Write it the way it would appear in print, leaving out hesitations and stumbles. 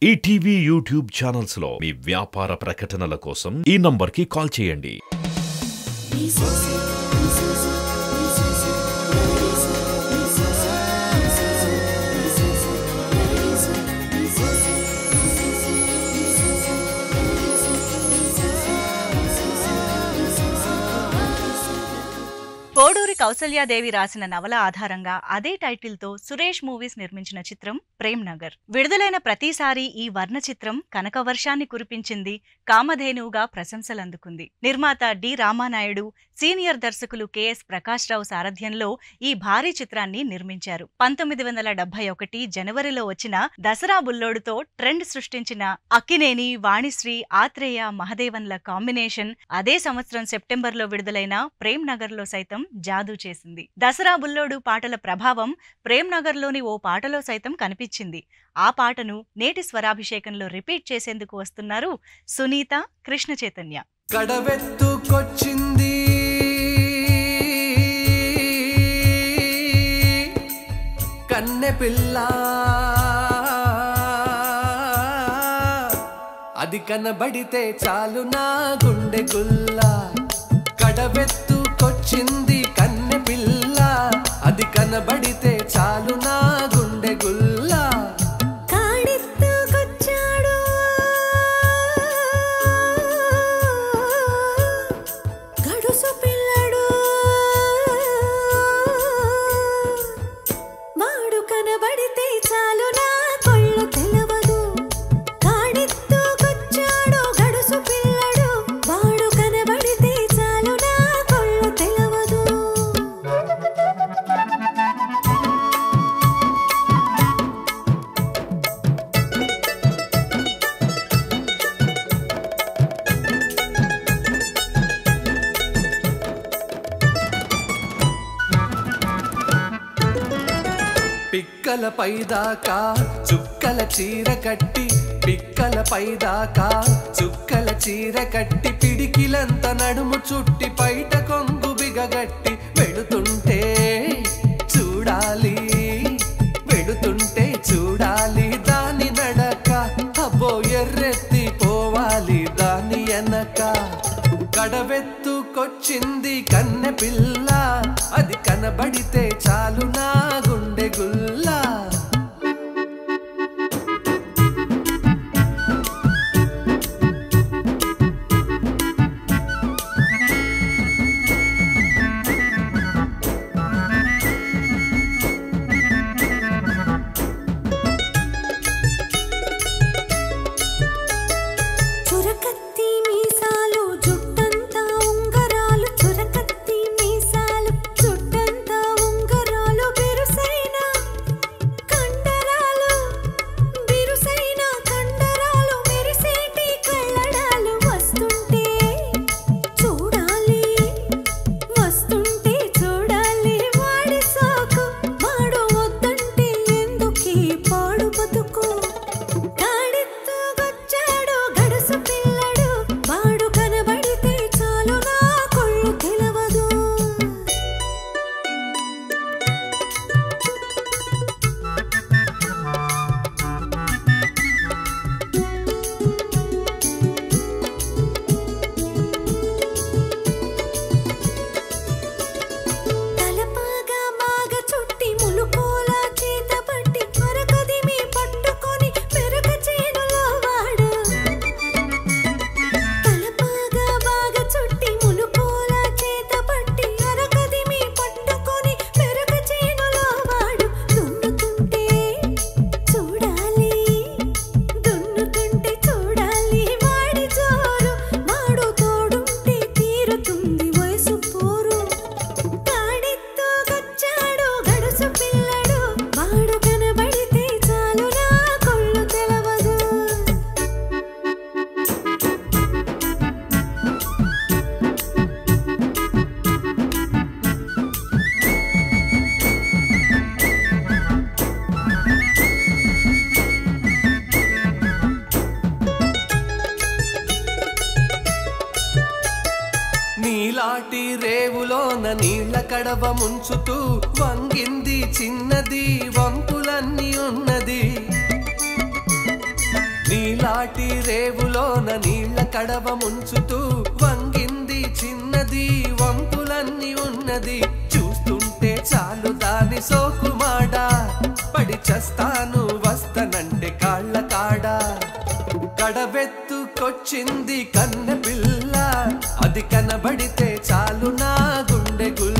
ETV YouTube channels లో మీ వ్యాపార ప్రకటనల కోసం ఈ నంబర్కి కాల్ చేయండి. కోడూరి కౌసల్యాదేవి రాసిన నవల ఆధారంగా అదే టైటిల్ తో సురేష్ మూవీస్ నిర్మించిన చిత్రం ప్రేమ్ నగర్. విడుదలైన ప్రతిసారి ఈ వర్ణ చిత్రం కనకవర్షాన్ని కురిపించింది, కామధేనువుగా ప్రశంసలందుకుంది. నిర్మాత డి రామానాయుడు, సీనియర్ దర్శకులు కెఎస్ ప్రకాష్ రావు సారథ్యంలో ఈ భారీ చిత్రాన్ని నిర్మించారు. 1971 జనవరిలో వచ్చిన దసరా బుల్లోడుతో ట్రెండ్ సృష్టించిన అక్కినేని, వాణిశ్రీ, ఆత్రేయ, మహదేవన్ల కాంబినేషన్ అదే సంవత్సరం సెప్టెంబర్లో విడుదలైన ప్రేమ్ నగర్ లో సైతం జాదూ చేసింది. దసరా బుల్లోడు పాటల ప్రభావం ప్రేమ్ నగర్ లోని ఓ పాటలో సైతం కనిపించింది. ఆ పాటను నేటి స్వరాభిషేకంలో రిపీట్ చేసేందుకు వస్తున్నారు సునీత, కృష్ణ చైతన్య. కడవెత్తుకొచ్చింది కన్నె పిల్ల, అది కనబడితే చాలు నా గుండె గుల్ల. కడవెత్తుకొచ్చింది కన్నె పిల్ల, అది కనబడితే చాలు నా గుండె గుల్ల. కాడెత్తుకొచ్చాడు గడుసు పిల్లడు, వాడు కనబడితే చాలు నా కొళ్ళు తెలవదు. కాడెత్తుకొచ్చాడు గడుసు పిల్లడు, వాడు కనబడితే చాలు నా కొళ్ళు తెలవదు. పిక్కల పైదాకా చుక్కల చీర కట్టి, పిక్కల పైదాకా చుక్కల చీర కట్టి, పిడికిలంత నడుము చుట్టి పైట కొంగు బిగగట్టి వెడుతుంటే చూడాలి, వెడుతుంటే చూడాలి దాని నడక. అబ్బో ఎర్రెత్తి పోవాలి దాని ఎనక. కడవెత్తుకొచ్చింది కన్నె పిల్ల, అది కనబడితే చాలు నా గుండె గుల్ల. చురకత్తి మీసాలు జుట్టంతా ఉంగరాలు, చురకత్తి మీసాలు జుట్టంతా ఉంగరాలు, బిరుసైన కండరాలు, బిరుసైన కండరాలు, మెరిసేటి కళ్ళడాలు. వస్తుంటే చూడాలి, వస్తుంటే చూడాలి వాడి సోకు. వాడు వద్దంటే ఎందుకీ పాడు బతుకు. కాడెత్తుకొచ్చాడు గడుసు పిల్లడు, వాడు కనబడితే చాలు నా కొళ్ళు తెలవదు. తలపాగా బాగా చుట్టి ములుకోల చేత పట్టి, మరకదిమి పట్టుకొని పెరక చేనులో వాడు. తలపాగా బాగా చుట్టి ములుకోల చేత పట్టి, అరకదిమి పట్టుకొని పెరక చేనులో వాడు. దున్నుతుంటే చూడాలి, దున్నుతుంటే చూడాలి వాడి జోరు. వాడు తోడుంటే తీరుతుంది వయసు పోరు. కాడెత్తుకొచ్చాడు గడుసు పిల్లడు, వాడు కనబడితే చాలు నా కొళ్ళు తెలవదు. నీలాటి రేవులోన నీళ్ల కడవ ముంచుతూ వంగింది చిన్నది, వంపులన్నీ ఉన్నది. నీలాటి రేవులోన నీళ్ల కడవ ముంచుతూ వంగింది చిన్నది వంపులన్నీ ఉన్నది చూస్తుంటే చాలు దాని సోకుమాడా పడి చస్తాను వస్తనంటే కాళ్ళ కాడా కడబెత్తుకొచ్చింది కన్నె పిల్ల అది కనబడితే చాలు నా గుండె గుల్ల